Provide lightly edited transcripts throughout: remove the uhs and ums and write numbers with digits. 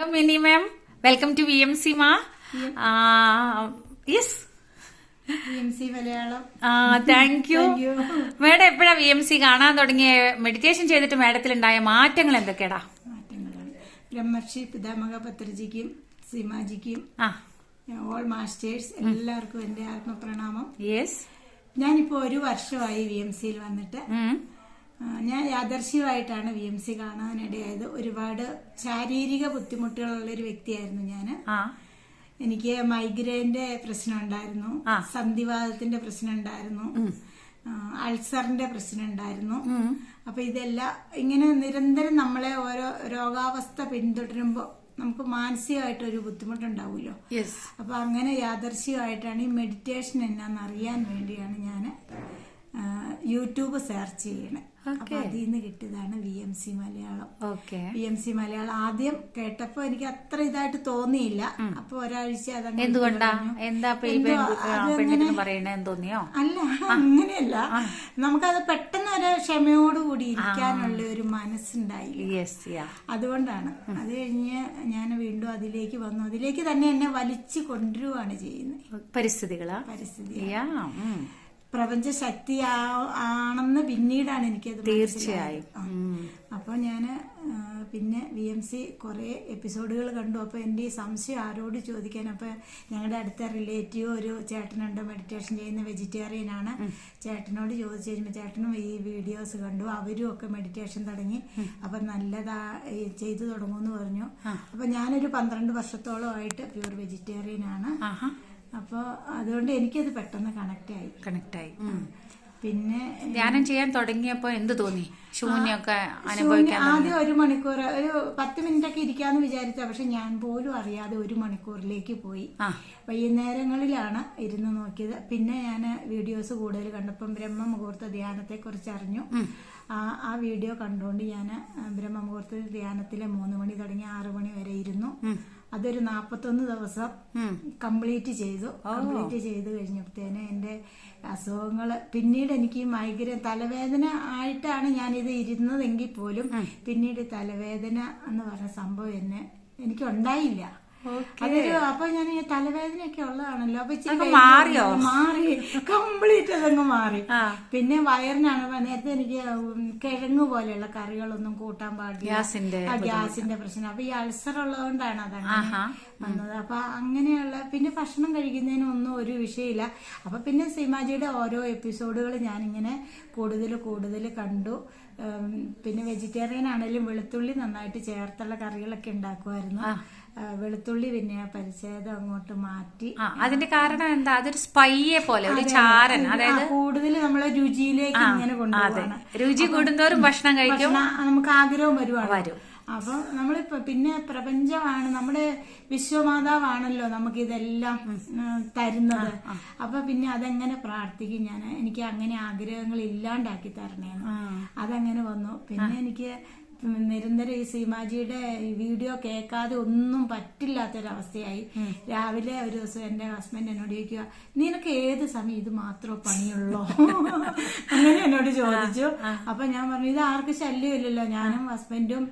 welcome Minnie ma'am. Welcome to VMC ma. Yes. VMC Malayalam. Thank you. Madam എപ്പോഴാ VMC കാണാൻ തുടങ്ങിയ? Meditation ചെയ്തിട്ട് മേഡത്തിലുണ്ടായ മാറ്റങ്ങൾ എന്തൊക്കെയാടാ? ബ്രഹ്മർഷി പിതാമഹ പത്രിജിക്കും സീമാജിക്കും ഓൾ മാസ്റ്റേഴ്സ് എല്ലാവർക്കും എന്റെ ആത്മപ്രണാമം. യെസ്. ഞാനിപ്പോ 1 വർഷമായി VMCയിൽ വന്നിട്ട്. ഞാൻ യാദർശികമായിട്ടാണ് VMC കാണാനിടയായത്. ഒരുപാട് ശാരീരിക ബുദ്ധിമുട്ടുകളുള്ള ഒരു വ്യക്തിയായിരുന്നു ഞാൻ. എനിക്ക് മൈഗ്രെയിന്റെ പ്രശ്നം ഉണ്ടായിരുന്നു, സന്ധിവാതത്തിന്റെ പ്രശ്നം ഉണ്ടായിരുന്നു, അൾസറിന്റെ പ്രശ്നം ഉണ്ടായിരുന്നു. അപ്പൊ ഇതെല്ലാം ഇങ്ങനെ നിരന്തരം നമ്മളെ ഓരോ രോഗാവസ്ഥ പിന്തുടരുമ്പോ നമുക്ക് മാനസികമായിട്ടൊരു ബുദ്ധിമുട്ടുണ്ടാവുമല്ലോ. അപ്പൊ അങ്ങനെ യാദർശികമായിട്ടാണ് ഈ മെഡിറ്റേഷൻ എന്നാന്ന് അറിയാൻ വേണ്ടിയാണ് ഞാൻ യൂട്യൂബ് സെർച്ച് ചെയ്യണേ. അപ്പൊ അതിൽ നിന്ന് കിട്ടിയതാണ് VMC മലയാളം. VMC മലയാളം ആദ്യം കേട്ടപ്പോ എനിക്ക് അത്ര ഇതായിട്ട് തോന്നിയില്ല. അപ്പൊ ഒരാഴ്ച അല്ല, അങ്ങനെയല്ല, നമുക്കത് പെട്ടെന്ന് ഒരു ക്ഷമയോടുകൂടി ഇരിക്കാനുള്ള ഒരു മനസ്സുണ്ടായി. അതുകൊണ്ടാണ്. അത് കഴിഞ്ഞ് ഞാൻ വീണ്ടും അതിലേക്ക് വന്നു. അതിലേക്ക് തന്നെ എന്നെ വലിച്ചു കൊണ്ടുവരുവാണ് ചെയ്യുന്നത്. പരിസ്ഥിതി പ്രപഞ്ച ശക്തി ആണെന്ന് പിന്നീടാണ് എനിക്കത് തീർച്ചയായും. അപ്പൊ ഞാന് പിന്നെ VMC കുറെ എപ്പിസോഡുകൾ കണ്ടു. അപ്പൊ എന്റെ ഈ സംശയം ആരോട് ചോദിക്കാൻ? അപ്പൊ ഞങ്ങളുടെ അടുത്ത റിലേറ്റീവ് ഒരു ചേട്ടനുണ്ട്, മെഡിറ്റേഷൻ ചെയ്യുന്ന വെജിറ്റേറിയൻ ആണ്. ചേട്ടനോട് ചോദിച്ചു കഴിഞ്ഞപ്പോൾ ചേട്ടനും ഈ വീഡിയോസ് കണ്ടു, അവരും ഒക്കെ മെഡിറ്റേഷൻ തുടങ്ങി. അപ്പൊ നല്ലതാ ചെയ്തു തുടങ്ങുമെന്ന് പറഞ്ഞു. അപ്പൊ ഞാനൊരു 12 വർഷത്തോളമായിട്ട് പ്യൂർ വെജിറ്റേറിയൻ ആണ്. അപ്പൊ അതുകൊണ്ട് എനിക്കത് പെട്ടെന്ന് കണക്ട് ആയി. പിന്നെ ധ്യാനം ചെയ്യാൻ തുടങ്ങിയപ്പോ എന്ത് തോന്നി? ശൂന്യൊക്കെ അനുഭവിക്കാൻ ആദ്യം 1 മണിക്കൂർ, ഒരു 10 മിനിറ്റ് ഒക്കെ ഇരിക്കാന്ന് വിചാരിച്ച, പക്ഷെ ഞാൻ പോലും അറിയാതെ 1 മണിക്കൂറിലേക്ക് പോയി. വൈകുന്നേരങ്ങളിലാണ് ഇരുന്ന് നോക്കിയത്. പിന്നെ ഞാൻ വീഡിയോസ് കൂടുതൽ കണ്ടപ്പം ബ്രഹ്മമുഹൂർത്ത ധ്യാനത്തെ കുറിച്ച് അറിഞ്ഞു. ആ വീഡിയോ കണ്ടുകൊണ്ട് ഞാൻ ബ്രഹ്മമുഹൂർത്ത ധ്യാനത്തിലെ 3 മണി തുടങ്ങി 6 മണി വരെ ഇരുന്നു. അതൊരു 41 ദിവസം കംപ്ലീറ്റ് ചെയ്തു. കംപ്ലീറ്റ് ചെയ്ത് കഴിഞ്ഞപ്പോഴത്തേന് എന്റെ അസുഖങ്ങള് പിന്നീട് എനിക്ക് മൈഗ്രെയിൻ തലവേദന ആയിട്ടാണ് ഞാനിത് ഇരുന്നതെങ്കിൽ പോലും പിന്നീട് തലവേദന എന്ന് പറഞ്ഞ സംഭവം എനിക്ക് ഉണ്ടായില്ല. അതൊരു അപ്പൊ ഞാൻ ഈ തലവേദനയൊക്കെ ഉള്ളതാണല്ലോ. അപ്പൊ മാറി കംപ്ലീറ്റ് അതങ്ങ് മാറി. പിന്നെ വയറിനാണ്. നേരത്തെ എനിക്ക് കിഴങ്ങ് പോലെയുള്ള കറികളൊന്നും കൂട്ടാൻ പാടില്ല, ഗ്യാസിന്റെ പ്രശ്നം. അപ്പൊ ഈ അൾസർ ഉള്ളതുകൊണ്ടാണ് അതങ്ങനെ വന്നത്. അപ്പൊ അങ്ങനെയുള്ള പിന്നെ ഭക്ഷണം കഴിക്കുന്നതിനൊന്നും ഒരു വിഷയമില്ല. അപ്പൊ പിന്നെ സീമാജിയുടെ ഓരോ എപ്പിസോഡുകൾ ഞാനിങ്ങനെ കൂടുതൽ കണ്ടു. പിന്നെ വെജിറ്റേറിയൻ ആണെങ്കിലും വെളുത്തുള്ളി നന്നായിട്ട് ചേർത്തുള്ള കറികളൊക്കെ ഉണ്ടാക്കുമായിരുന്നു. വെളുത്തുള്ളി പിന്നെ പരിച്ഛേദം അങ്ങോട്ട് മാറ്റി. അതിന്റെ കാരണം എന്താ? അതൊരു സ്പൈയെ പോലെ ഒരു ചാരൻ, അതായത് കൂടുതൽ നമ്മളെ രുചിയിലേക്ക് ഇങ്ങനെ കൊണ്ടുപോകാണ്. രുചി കൂടുന്തോറും ഭക്ഷണം കഴിക്കും, നമുക്ക് ആഗ്രഹം വരും. അപ്പൊ നമ്മളിപ്പോ പിന്നെ പ്രപഞ്ചമാണ്, നമ്മുടെ വിശ്വമാതാവാണല്ലോ നമുക്ക് ഇതെല്ലാം തരുന്നത്. അപ്പൊ പിന്നെ അതെങ്ങനെ പ്രാർത്ഥിക്കും ഞാൻ, എനിക്ക് അങ്ങനെ ആഗ്രഹങ്ങൾ ഇല്ലാണ്ടാക്കി തരണേന്ന്. അതങ്ങനെ വന്നു. പിന്നെ എനിക്ക് നിരന്തരം ഈ സീമാജിയുടെ വീഡിയോ കേൾക്കാതെ ഒന്നും പറ്റില്ലാത്തൊരവസ്ഥയായി. രാവിലെ ഒരു ദിവസം എന്റെ ഹസ്ബൻഡ് എന്നോട് ചോദിക്കുക, നിനക്ക് ഏത് സമയം ഇത് മാത്രമേ പണിയുള്ളൂ? അങ്ങനെ എന്നോട് ചോദിച്ചു. അപ്പൊ ഞാൻ പറഞ്ഞു, ഇത് ആർക്കും ശല്യമില്ലല്ലോ, ഞാനും ഹസ്ബൻഡും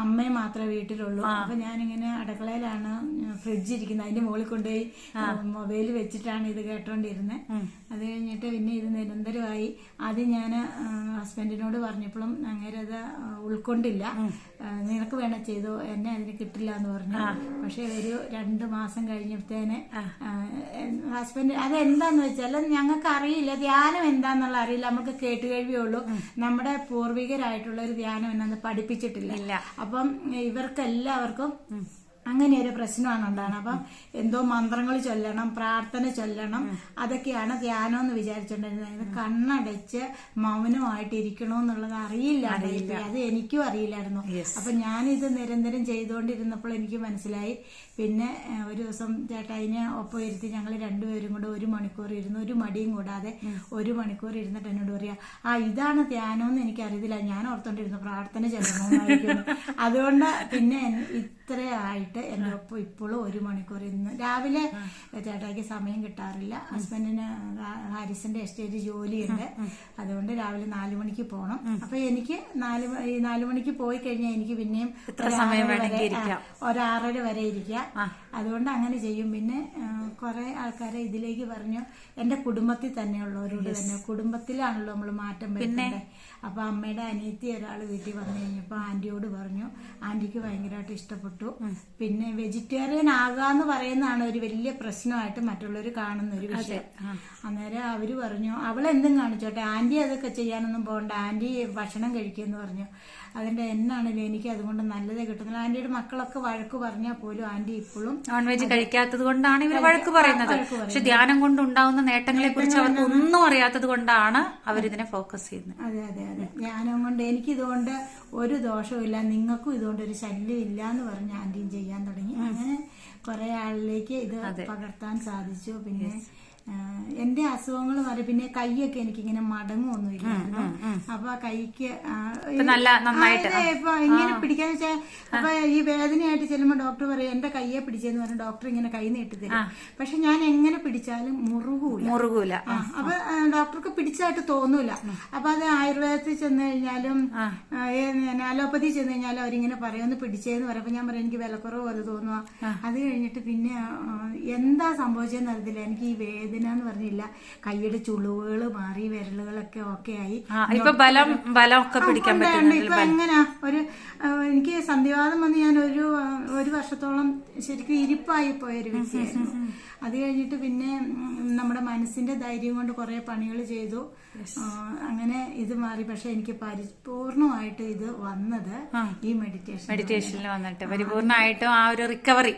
അമ്മയും മാത്രമേ വീട്ടിലുള്ളൂ. അപ്പൊ ഞാനിങ്ങനെ അടുക്കളയിലാണ് ഫ്രിഡ്ജ് ഇരിക്കുന്നത്, അതിന്റെ മുകളിൽ കൊണ്ടുപോയി മൊബൈൽ വെച്ചിട്ടാണ് ഇത് കേട്ടോണ്ടിരുന്നത്. അത് കഴിഞ്ഞിട്ട് പിന്നെ ഇത് നിരന്തരമായി. ആദ്യം ഞാൻ ഹസ്ബൻഡിനോട് പറഞ്ഞപ്പോഴും അങ്ങനെ അത് ഉൾക്കൊണ്ടില്ല. നിനക്ക് വേണം ചെയ്തോ, എന്നെ അതിന് കിട്ടില്ല എന്ന് പറഞ്ഞു. പക്ഷെ ഒരു 2 മാസം കഴിഞ്ഞപ്പോഴത്തേന് ഹസ്ബൻഡ് അതെന്താന്ന് വെച്ചാൽ ഞങ്ങൾക്ക് അറിയില്ല, ധ്യാനം എന്താന്നുള്ള അറിയില്ല, നമുക്ക് കേട്ടുകഴിവേ നമ്മുടെ പൂർവികരായിട്ടുള്ള ഒരു ധ്യാനം എന്നാന്ന് പഠിപ്പിച്ചിട്ടില്ല. അപ്പം ഇവർക്കെല്ലാവർക്കും അങ്ങനെ ഒരു പ്രശ്നമാണ് ഉണ്ടാകുന്നത്. അപ്പം എന്തോ മന്ത്രങ്ങൾ ചൊല്ലണം, പ്രാർത്ഥന ചൊല്ലണം, അതൊക്കെയാണ് ധ്യാനം എന്ന് വിചാരിച്ചോണ്ടിരുന്നത്. കണ്ണടച്ച് മൗനമായിട്ട് ഇരിക്കണോന്നുള്ളത് അറിയില്ല. അത് എനിക്കും അറിയില്ലായിരുന്നു. അപ്പൊ ഞാനിത് നിരന്തരം ചെയ്തുകൊണ്ടിരുന്നപ്പോൾ എനിക്ക് മനസ്സിലായി. പിന്നെ ഒരു ദിവസം ചേട്ടായിനെ ഒപ്പം ഇരുത്തി ഞങ്ങൾ രണ്ടുപേരും കൂടെ 1 മണിക്കൂർ ഇരുന്ന്, ഒരു മടിയും കൂടാതെ 1 മണിക്കൂർ ഇരുന്നിട്ട് എന്നോട് പറയാ, ഇതാണ് ധ്യാനം എന്ന് എനിക്ക് അറിയത്തില്ല, ഞാൻ ഓർത്തോണ്ടിരുന്നു പ്രാർത്ഥന ചൊല്ലണമെന്നായിരിക്കും. അതുകൊണ്ട് പിന്നെ ഇത്രയായിട്ട് വർഷമായിട്ട് എൻ്റെ ഒപ്പം ഇപ്പോഴും 1 മണിക്കൂർ ഇന്ന് രാവിലെ ചേട്ടായിക്ക് സമയം കിട്ടാറില്ല. ഹസ്ബൻഡിന് ഹാരിസിന്റെ എസ്റ്റേറ്റ് ജോലിയുണ്ട്, അതുകൊണ്ട് രാവിലെ 4 മണിക്ക് പോകണം. അപ്പൊ എനിക്ക് 4 മണിക്ക് പോയി കഴിഞ്ഞാൽ എനിക്ക് പിന്നെയും 6:30 വരെ ഇരിക്കാം. അതുകൊണ്ട് അങ്ങനെ ചെയ്യും. പിന്നെ കുറെ ആൾക്കാരെ ഇതിലേക്ക് പറഞ്ഞു, എന്റെ കുടുംബത്തിൽ തന്നെയുള്ളവരോട് തന്നെ, കുടുംബത്തിലാണല്ലോ നമ്മൾ മാറ്റം വരുന്നത്. അപ്പൊ അമ്മയുടെ അനിയത്തി ഒരാൾ വീട്ടിൽ വന്നു കഴിഞ്ഞപ്പോ ആന്റിയോട് പറഞ്ഞു, ആന്റിക്ക് ഭയങ്കരമായിട്ട് ഇഷ്ടപ്പെട്ടു. പിന്നെ വെജിറ്റേറിയൻ ആകാന്ന് പറയുന്നതാണ് ഒരു വലിയ പ്രശ്നമായിട്ട് മറ്റുള്ളവർ കാണുന്ന ഒരു വിഷയം. അന്നേരം അവര് പറഞ്ഞു, അവളെന്തും കാണിച്ചോട്ടെ, ആന്റി അതൊക്കെ ചെയ്യാനൊന്നും പോകണ്ട, ആന്റി ഭക്ഷണം കഴിക്കുമെന്ന് പറഞ്ഞു. അതിന്റെ എന്നാണെങ്കിലും എനിക്ക് അതുകൊണ്ട് നല്ലതേ കിട്ടുന്നില്ല. ആന്റിയുടെ മക്കളൊക്കെ വഴക്ക് പറഞ്ഞാൽ പോലും ആന്റി ഇപ്പോഴും നോൺ വെജ് കഴിക്കാത്തത് കൊണ്ടാണ് ഇവർ വഴക്ക് പറയുന്നത്. പക്ഷെ ധ്യാനം കൊണ്ട് ഉണ്ടാവുന്ന നേട്ടങ്ങളെ കുറിച്ച് അവർക്ക് ഒന്നും അറിയാത്തത് കൊണ്ടാണ് അവരിതിനെ ഫോക്കസ് ചെയ്യുന്നത്. അതെ അതെ അതെ, ധ്യാനം കൊണ്ട് എനിക്കിതുകൊണ്ട് ഒരു ദോഷവും, നിങ്ങൾക്കും ഇതുകൊണ്ട് ഒരു ശല്യം ഇല്ല എന്ന് പറഞ്ഞ് ആന്റിയും ചെയ്യാൻ തുടങ്ങി. അങ്ങനെ കുറെ ആളിലേക്ക് ഇത് പകർത്താൻ സാധിച്ചു. പിന്നെ എന്റെ അസുഖങ്ങൾ മാറി. പിന്നെ കൈയൊക്കെ എനിക്കിങ്ങനെ മടങ്ങുമൊന്നുമില്ലായിരുന്നു. അപ്പൊ ആ കൈക്ക് ഇപ്പൊ ഇങ്ങനെ പിടിക്കാന്ന് വെച്ചാൽ, അപ്പൊ ഈ വേദനയായിട്ട് ചെല്ലുമ്പോ ഡോക്ടർ പറയും എന്റെ കയ്യെ പിടിച്ചെന്ന് പറഞ്ഞു. ഡോക്ടർ ഇങ്ങനെ കൈ നീട്ടി തരും. പക്ഷെ ഞാൻ എങ്ങനെ പിടിച്ചാലും മുറുകൂല. അപ്പൊ ഡോക്ടർക്ക് പിടിച്ചായിട്ട് തോന്നൂല. അപ്പൊ അത് ആയുർവേദത്തിൽ ചെന്ന് കഴിഞ്ഞാലും അലോപ്പതി ചെന്ന് കഴിഞ്ഞാലും അവരിങ്ങനെ പറയുമെന്ന് പിടിച്ചേന്ന് പറയും. അപ്പൊ ഞാൻ പറയും എനിക്ക് വിലക്കുറവ് പോലെ തോന്നുക. അത് കഴിഞ്ഞിട്ട് പിന്നെ എന്താ സംഭവിച്ചതെന്ന് അറിയത്തില്ല, എനിക്ക് ഈ വേദന എന്ന് പറഞ്ഞില്ല, കൈയുടെ ചുളിവുകൾ മാറി, വിരലുകളൊക്കെ ഓക്കെ ആയി. ഇപ്പൊ ബലമൊക്കെ പിടിക്കാൻ പറ്റും. ഇപ്പൊ എങ്ങനെയാ എനിക്ക് സന്ധിവാതം വന്ന് ഞാൻ ഒരു വർഷത്തോളം ശരിക്കും ഇരിപ്പായി പോയൊരു വ്യക്തിയായിരുന്നു. അത് കഴിഞ്ഞിട്ട് പിന്നെ നമ്മുടെ മനസ്സിന്റെ ധൈര്യം കൊണ്ട് കുറെ പണികൾ ചെയ്തു. അങ്ങനെ ഇത് മാറി. പക്ഷെ എനിക്ക് പരിപൂർണമായിട്ട് ഇത് വന്നത് ഈ മെഡിറ്റേഷനിൽ വന്നിട്ട് പരിപൂർണമായിട്ടും ആ ഒരു റിക്കവറി.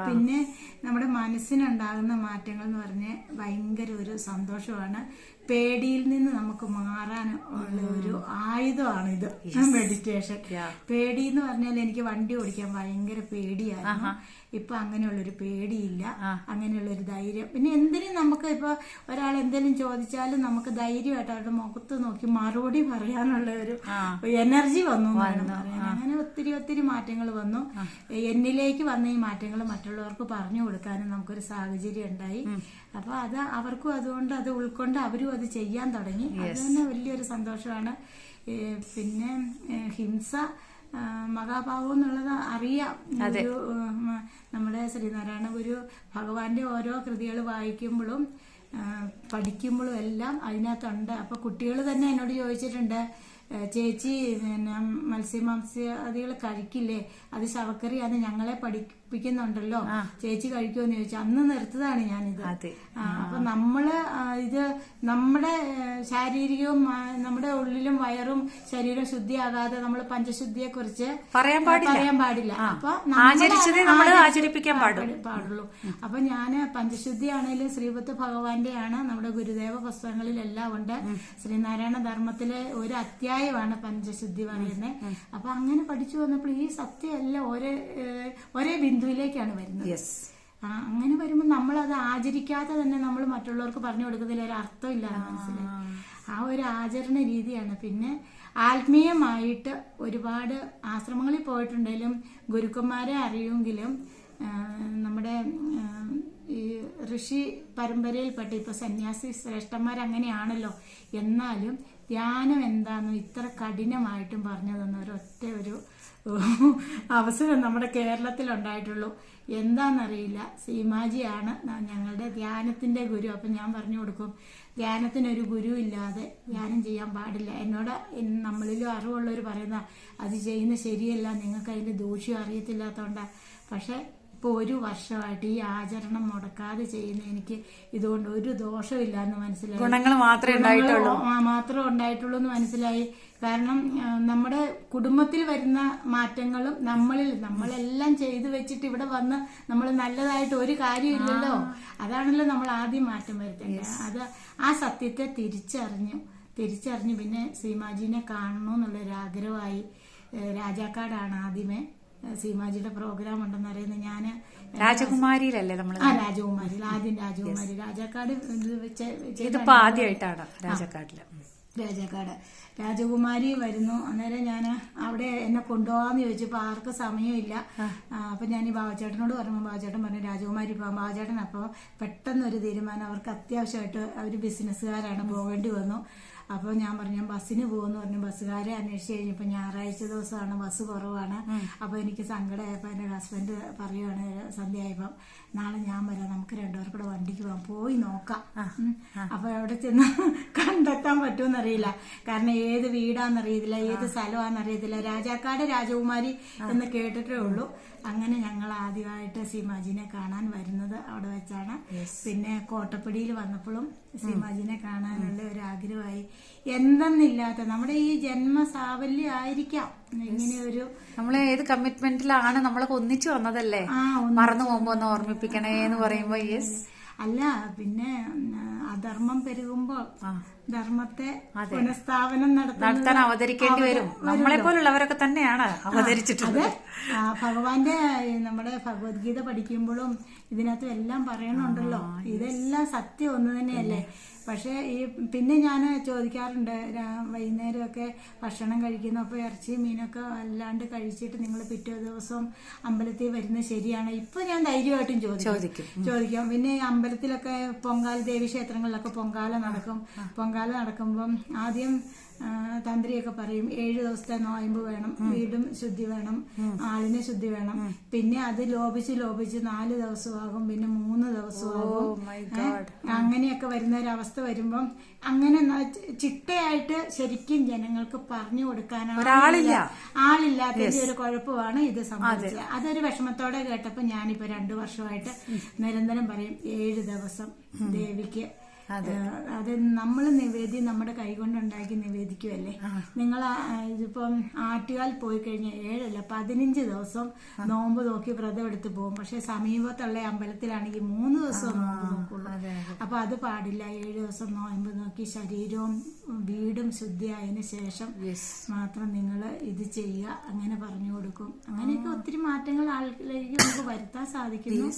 പിന്നെ നമ്മുടെ മനസ്സിനുണ്ടാകുന്ന മാറ്റങ്ങൾ എന്ന് പറഞ്ഞാൽ ഭയങ്കര ഒരു സന്തോഷമാണ്. പേടിയിൽ നിന്ന് നമുക്ക് മാറാൻ ഉള്ള ഒരു ആയുധമാണ് ഇത് മെഡിറ്റേഷൻ. പേടി എന്ന് പറഞ്ഞാൽ എനിക്ക് വണ്ടി ഓടിക്കാൻ ഭയങ്കര പേടിയായിരുന്നു. ഇപ്പൊ അങ്ങനെയുള്ളൊരു പേടിയില്ല, അങ്ങനെയുള്ളൊരു ധൈര്യം. പിന്നെ എന്തിനും നമുക്ക് ഇപ്പൊ ഒരാൾ എന്തെങ്കിലും ചോദിച്ചാലും നമുക്ക് ധൈര്യമായിട്ട് അവരുടെ മുഖത്ത് നോക്കി മറുപടി പറയാനുള്ള ഒരു എനർജി വന്നു എന്നാണ് പറയാൻ. അങ്ങനെ ഒത്തിരി മാറ്റങ്ങൾ വന്നു. എന്നിലേക്ക് വന്ന ഈ മാറ്റങ്ങൾ മറ്റുള്ളവർക്ക് പറഞ്ഞു കൊടുക്കാനും നമുക്കൊരു സാഹചര്യം ഉണ്ടായി. അപ്പൊ അത് അവർക്കും അതുകൊണ്ട് അത് ഉൾക്കൊണ്ട് അവരും അത് ചെയ്യാൻ തുടങ്ങി. അത് തന്നെ വലിയൊരു സന്തോഷമാണ്. പിന്നെ ഹിംസ മഹാഭാവം എന്നുള്ളത് അറിയാം. ഒരു നമ്മുടെ ശ്രീനാരായണ ഗുരു ഭഗവാന്റെ ഓരോ കൃതികൾ വായിക്കുമ്പോഴും പഠിക്കുമ്പോഴും എല്ലാം അതിനകത്തുണ്ട്. അപ്പൊ കുട്ടികൾ തന്നെ എന്നോട് ചോദിച്ചിട്ടുണ്ട്, ചേച്ചി പിന്നെ മത്സ്യമാംസാദികൾ കഴിക്കില്ലേ, അത് ശവക്കറിയാണ്, ഞങ്ങളെ പഠിപ്പിക്കുന്നുണ്ടല്ലോ, ചേച്ചി കഴിക്കുമെന്ന് ചോദിച്ചു. അന്ന് നിർത്തതാണ് ഞാനിത്. അപ്പൊ നമ്മള് ഇത് നമ്മുടെ ശാരീരികവും നമ്മുടെ ഉള്ളിലും വയറും ശരീരം ശുദ്ധിയാകാതെ നമ്മൾ പഞ്ചശുദ്ധിയെ കുറിച്ച് പറയാൻ പാടില്ല. അപ്പൊ ആചരിപ്പിക്കാൻ പാടുള്ളൂ. അപ്പൊ ഞാന് പഞ്ചശുദ്ധി ആണെങ്കിലും ശ്രീപത്ത് ഭഗവാന്റെ ആണ്, നമ്മുടെ ഗുരുദേവ പുസ്തകങ്ങളിലെല്ലാം ഉണ്ട്. ശ്രീനാരായണ ധർമ്മത്തിലെ ഒരു അധ്യായമാണ് പഞ്ചശുദ്ധി പറയുന്നത്. അപ്പൊ അങ്ങനെ പഠിച്ചു വന്നപ്പോൾ ഈ സത്യമല്ല ഒരേ ബിന്ദുവിലേക്കാണ് വരുന്നത്. അങ്ങനെ വരുമ്പോൾ നമ്മളത് ആചരിക്കാതെ തന്നെ നമ്മൾ മറ്റുള്ളവർക്ക് പറഞ്ഞു കൊടുക്കുന്നതിൽ ഒരു അർത്ഥമില്ല മനസ്സിലായി. ആ ഒരു ആചരണ രീതിയാണ്. പിന്നെ ആത്മീയമായിട്ട് ഒരുപാട് ആശ്രമങ്ങളിൽ പോയിട്ടുണ്ടെങ്കിലും ഗുരുക്കന്മാരെ അറിയുമെങ്കിലും നമ്മുടെ ഈ ഋഷി പരമ്പരയിൽപ്പെട്ട ഇപ്പൊ സന്യാസി ശ്രേഷ്ഠന്മാരങ്ങനെയാണല്ലോ, എന്നാലും ധ്യാനം എന്താണെന്ന് ഇത്ര കഠിനമായിട്ടും പറഞ്ഞു തന്ന ഒരു അവസരം നമ്മുടെ കേരളത്തിലുണ്ടായിട്ടുള്ളൂ. എന്താണെന്നറിയില്ല. സീമാജിയാണ് ഞങ്ങളുടെ ധ്യാനത്തിന്റെ ഗുരു. അപ്പം ഞാൻ പറഞ്ഞു കൊടുക്കും, ധ്യാനത്തിനൊരു ഗുരു ഇല്ലാതെ ധ്യാനം ചെയ്യാൻ പാടില്ല. എന്നോട് നമ്മളിലും അറിവുള്ളവർ പറയുന്ന അത് ചെയ്യുന്നത് ശരിയല്ല, നിങ്ങൾക്ക് അതിന്റെ ദൂഷ്യം അറിയത്തില്ലാത്തതുകൊണ്ടാണ്. പക്ഷെ ഇപ്പോൾ 1 വർഷമായിട്ട് ഈ ആചരണം മുടക്കാതെ ചെയ്യുന്ന എനിക്ക് ഇതുകൊണ്ട് ഒരു ദോഷമില്ല എന്ന് മനസ്സിലായി. ഗുണങ്ങൾ മാത്രമേ ഉണ്ടായിട്ടുള്ളൂ എന്ന് മനസ്സിലായി. കാരണം നമ്മുടെ കുടുംബത്തിൽ വരുന്ന മാറ്റങ്ങളും നമ്മളെല്ലാം ചെയ്തു വെച്ചിട്ട് ഇവിടെ വന്ന് നമ്മൾ നല്ലതായിട്ട് ഒരു കാര്യമില്ലല്ലോ. അതാണല്ലോ നമ്മൾ ആദ്യം മാറ്റം വരുത്തേണ്ടത്. അത് ആ സത്യത്തെ തിരിച്ചറിഞ്ഞു പിന്നെ സീമാജിനെ കാണണമെന്നുള്ളൊരു ആഗ്രഹമായി. രാജാക്കാടാണ് ആദ്യമേ സീമാജിയുടെ പ്രോഗ്രാം ഉണ്ടെന്ന് അറിയുന്നത്. ഞാൻ രാജകുമാരിയിലല്ലേ നമ്മൾ? രാജകുമാരിയിൽ ആദ്യം രാജകുമാരി രാജാക്കാട് ഇതിപ്പോ ആദ്യമായിട്ടാണ് രാജാക്കാടില്. രാജാക്കാട്. രാജകുമാരി വരുന്നു. അന്നേരം ഞാൻ അവിടെ എന്നെ കൊണ്ടുപോകാന്ന് ചോദിച്ചപ്പോൾ ആർക്കും സമയമില്ല. അപ്പൊ ഞാൻ ഈ ബാബുചേട്ടനോട് പറഞ്ഞു. ബാബുചേട്ടൻ പറഞ്ഞു രാജകുമാരി പോകാം. ബാബുചേട്ടൻ അപ്പോൾ പെട്ടെന്നൊരു തീരുമാനം, അവർക്ക് അത്യാവശ്യമായിട്ട് അവർ ബിസിനസ്സുകാരാണ്, പോകേണ്ടി വന്നു. അപ്പോൾ ഞാൻ പറഞ്ഞു ഞാൻ ബസ്സിന് പോകുമെന്ന് പറഞ്ഞു. ബസ്സുകാരെ അന്വേഷിച്ച് കഴിഞ്ഞപ്പോൾ ഞായറാഴ്ച ദിവസമാണ്, ബസ് കുറവാണ്. അപ്പോൾ എനിക്ക് സങ്കടമായപ്പോൾ എൻ്റെ ഹസ്ബൻഡ് പറയുവാണ് സന്ധ്യയായപ്പം, നാളെ ഞാൻ വരാം, നമുക്ക് രണ്ടുപേർക്കും കൂടെ വണ്ടിക്ക് പോകാം, പോയി നോക്കാം. അപ്പോൾ എവിടെ ചെന്ന് കണ്ടെത്താൻ പറ്റുമെന്നറിയില്ല, കാരണം ഏത് വീടാന്നറിയത്തില്ല, ഏത് സ്ഥലമാണെന്നറിയത്തില്ല. രാജാക്കാട് രാജകുമാരി എന്ന് കേട്ടിട്ടേ ഉള്ളൂ. അങ്ങനെ ഞങ്ങൾ ആദ്യമായിട്ട് സീമാജിനെ കാണാൻ വരുന്നത് അവിടെ വെച്ചാണ്. പിന്നെ കോട്ടപ്പടിയിൽ വന്നപ്പോഴും സീമാജിനെ കാണാനുള്ള ഒരു ആഗ്രഹമായി. എന്തെന്നില്ലാത്ത നമ്മുടെ ഈ ജന്മസാവല്യം ആയിരിക്കാം ഇങ്ങനെ ഒരു, നമ്മളെ ഏത് കമ്മിറ്റ്മെന്റിലാണ് നമ്മളൊക്കെ ഒന്നിച്ചു വന്നതല്ലേ, മറന്നു പോകുമ്പോ ഒന്ന് ഓർമ്മിപ്പിക്കണേ എന്ന് പറയുമ്പോ യെസ്. അല്ല പിന്നെ അധർമ്മം പെരുകുമ്പോ ധർമ്മത്തെ പുനഃസ്ഥാപനം നടത്താൻ അവതരിക്കേണ്ടി വരും. നമ്മളെ പോലുള്ളവരൊക്കെ തന്നെയാണ് അവതരിച്ചിട്ടുള്ളത്. ഭഗവാന്റെ നമ്മുടെ ഭഗവത്ഗീത പഠിക്കുമ്പോഴും ഇതിനകത്തും എല്ലാം പറയണുണ്ടല്ലോ. ഇതെല്ലാം സത്യം ഒന്ന് തന്നെയല്ലേ. പക്ഷെ ഈ പിന്നെ ഞാൻ ചോദിക്കാറുണ്ട്, വൈകുന്നേരമൊക്കെ ഭക്ഷണം കഴിക്കുന്നു, അപ്പോൾ ഇറച്ചി മീനൊക്കെ അല്ലാണ്ട് കഴിച്ചിട്ട് നിങ്ങൾ പിറ്റേ ദിവസം അമ്പലത്തിൽ വരുന്നത് ശരിയാണ്? ഇപ്പൊ ഞാൻ ധൈര്യമായിട്ടും ചോദിക്കാം. പിന്നെ അമ്പലത്തിലൊക്കെ പൊങ്കാല, ദേവി ക്ഷേത്രങ്ങളിലൊക്കെ പൊങ്കാല നടക്കും. പൊങ്കാല നടക്കുമ്പം ആദ്യം തന്ത്രിയൊക്കെ പറയും 7 ദിവസത്തെ നോയമ്പ് വേണം, വീടും ശുദ്ധി വേണം, ആളിനെ ശുദ്ധി വേണം. പിന്നെ അത് ലോപിച്ച് 4 ദിവസമാകും, പിന്നെ 3 ദിവസമാകും. അങ്ങനെയൊക്കെ വരുന്ന ഒരവസ്ഥ വരുമ്പം അങ്ങനെ ചിട്ടയായിട്ട് ശരിക്കും ജനങ്ങൾക്ക് പറഞ്ഞു കൊടുക്കാനാണ് ആളില്ലാത്തതിന്റെ ഒരു കുഴപ്പമാണ് ഇത് സംഭവിച്ചത്. അതൊരു വിഷമത്തോടെ കേട്ടപ്പോ ഞാനിപ്പോ 2 വർഷമായിട്ട് നിരന്തരം പറയും 7 ദിവസം ദേവിക്ക്. അത് നമ്മൾ നിവേദ്യം നമ്മുടെ കൈകൊണ്ടുണ്ടാക്കി നിവേദിക്കുമല്ലേ. നിങ്ങൾ ഇതിപ്പം ആറ്റുകാൽ പോയി കഴിഞ്ഞാൽ 7 അല്ല 15 ദിവസം നോമ്പ് നോക്കി വ്രതം എടുത്ത് പോകും. പക്ഷെ സമീപത്തുള്ള അമ്പലത്തിലാണെങ്കിൽ 3 ദിവസം നോമ്പ് നോക്കുള്ളൂ. അപ്പൊ അത് പാടില്ല. 7 ദിവസം നോമ്പ് നോക്കി ശരീരവും വീടും ശുദ്ധിയായതിനു ശേഷം മാത്രം നിങ്ങൾ ഇത് ചെയ്യുക, അങ്ങനെ പറഞ്ഞു കൊടുക്കും. അങ്ങനെയൊക്കെ ഒത്തിരി മാറ്റങ്ങൾ ആളുകളിലേക്ക് നമുക്ക് വരുത്താൻ സാധിക്കുന്നു.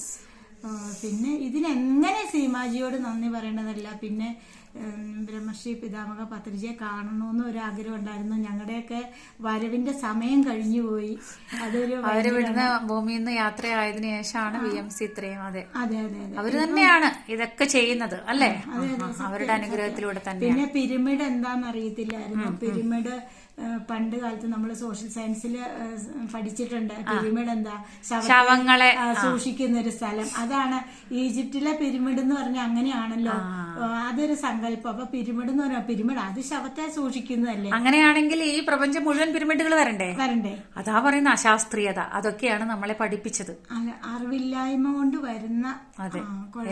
പിന്നെ ഇതിനെങ്ങനെ സീമാജിയോട് നന്ദി പറയേണ്ടതല്ല. പിന്നെ ബ്രഹ്മശ്രീ പിതാമക പത്രിജിയെ കാണണമെന്ന് ഒരു ആഗ്രഹം ഉണ്ടായിരുന്നു. ഞങ്ങളുടെയൊക്കെ വരവിന്റെ സമയം കഴിഞ്ഞുപോയി. അതൊരു അവരിവിടുന്ന് ഭൂമിയിൽ നിന്ന് യാത്രയായതിനു ശേഷമാണ് VMC ഇത്രയും. അതെ അവര് തന്നെയാണ് ഇതൊക്കെ ചെയ്യുന്നത് അല്ലേ, അവരുടെ അനുഗ്രഹത്തിലൂടെ തന്നെ. പിന്നെ പിരമിഡ് എന്താന്ന് അറിയത്തില്ലായിരുന്നു. പിരമിഡ് പണ്ട് കാലത്ത് നമ്മൾ സോഷ്യൽ സയൻസിൽ പഠിച്ചിട്ടുണ്ട്. പിരമിഡ് എന്താ, ശവങ്ങളെ സൂക്ഷിക്കുന്ന ഒരു സ്ഥലം. അതാണ് ഈജിപ്തിലെ പിരമിഡ് എന്ന് പറഞ്ഞാൽ അങ്ങനെയാണല്ലോ, അതൊരു സങ്കല്പം. അപ്പൊ പിരമിഡ് എന്ന് പറഞ്ഞാൽ പിരമിഡ് അത് ശവത്തെ സൂക്ഷിക്കുന്നതല്ലേ. അങ്ങനെയാണെങ്കിൽ ഈ പ്രപഞ്ചം മുഴുവൻ പിരമിഡുകൾ വരണ്ടേ? അതാ പറയുന്ന അശാസ്ത്രീയത. അതൊക്കെയാണ് നമ്മളെ പഠിപ്പിച്ചത്. അറിവില്ലായ്മ കൊണ്ട് വരുന്ന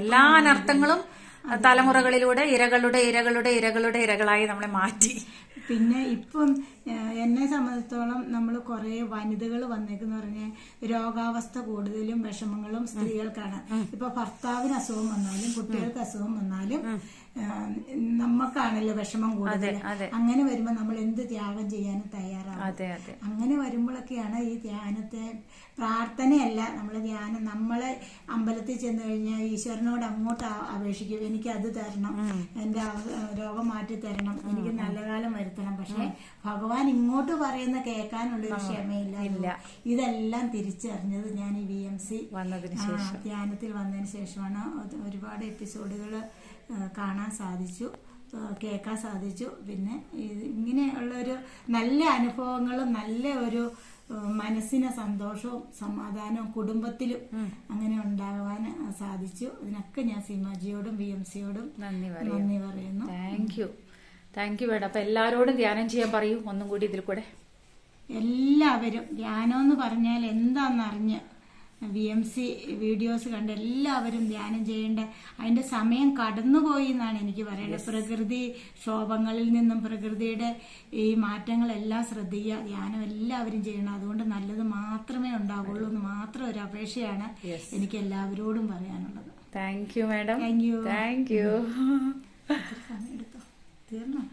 എല്ലാ അനർത്ഥങ്ങളും തലമുറകളിലൂടെ ഇരകളായി നമ്മളെ മാറ്റി. പിന്നെ ഇപ്പം എന്നെ സംബന്ധിച്ചോളം നമ്മൾ കുറെ വനിതകൾ വന്നേക്കെന്ന് പറഞ്ഞാൽ രോഗാവസ്ഥ കൂടുതലും വിഷമങ്ങളും സ്ത്രീകൾക്കാണ്. ഇപ്പൊ ഭർത്താവിന് അസുഖം വന്നാലും കുട്ടികൾക്ക് അസുഖം വന്നാലും നമുക്കാണല്ലോ വിഷമം കൂടുതൽ. അങ്ങനെ വരുമ്പോ നമ്മൾ എന്ത് ത്യാഗം ചെയ്യാനും തയ്യാറാണ്. അങ്ങനെ വരുമ്പോഴൊക്കെയാണ് ഈ ധ്യാനത്തെ, പ്രാർത്ഥനയല്ല നമ്മളെ ധ്യാനം. നമ്മളെ അമ്പലത്തിൽ ചെന്ന് കഴിഞ്ഞാൽ ഈശ്വരനോട് അങ്ങോട്ട് അപേക്ഷിക്കും, എനിക്ക് അത് തരണം, എന്റെ രോഗം മാറ്റി തരണം, എനിക്ക് നല്ല കാലം വരുത്തണം. പക്ഷെ ഭഗവാൻ ഇങ്ങോട്ട് പറയുന്ന കേൾക്കാനുള്ളൊരു ക്ഷമയില്ല. ഇതെല്ലാം തിരിച്ചറിഞ്ഞത് ഞാൻ ഈ VMC ധ്യാനത്തിൽ വന്നതിന് ശേഷമാണ്. ഒരുപാട് എപ്പിസോഡുകൾ കാണാൻ സാധിച്ചു, കേൾക്കാൻ സാധിച്ചു. പിന്നെ ഇങ്ങനെയുള്ളൊരു നല്ല അനുഭവങ്ങളും നല്ല ഒരു മനസ്സിന് സന്തോഷവും സമാധാനവും കുടുംബത്തിലും അങ്ങനെ ഉണ്ടാകുവാൻ സാധിച്ചു. ഇതിനൊക്കെ ഞാൻ സീമാജിയോടും VMCയോടും നന്ദി പറയുന്നു. Thank you madam. അപ്പൊ എല്ലാരോടും ധ്യാനം ചെയ്യാൻ പറയൂ ഒന്നും കൂടി ഇതിൽ കൂടെ. എല്ലാവരും ധ്യാനം എന്ന് പറഞ്ഞാൽ എന്താണെന്നറിഞ്ഞ് VMC വീഡിയോസ് കണ്ട് എല്ലാവരും ധ്യാനം ചെയ്യേണ്ട, അതിന്റെ സമയം കടന്നുപോയി എന്നാണ് എനിക്ക് പറയേണ്ടത്. പ്രകൃതി ക്ഷോഭങ്ങളിൽ നിന്നും പ്രകൃതിയുടെ ഈ മാറ്റങ്ങളെല്ലാം ശ്രദ്ധിക്കുക. ധ്യാനം എല്ലാവരും ചെയ്യണം. അതുകൊണ്ട് നല്ലത് മാത്രമേ ഉണ്ടാവുള്ളൂ എന്ന് മാത്രം ഒരു അപേക്ഷയാണ് എനിക്ക് എല്ലാവരോടും പറയാനുള്ളത്. Thank you madam. Thank you. സമയം എടുത്തോ? തീർന്നോ?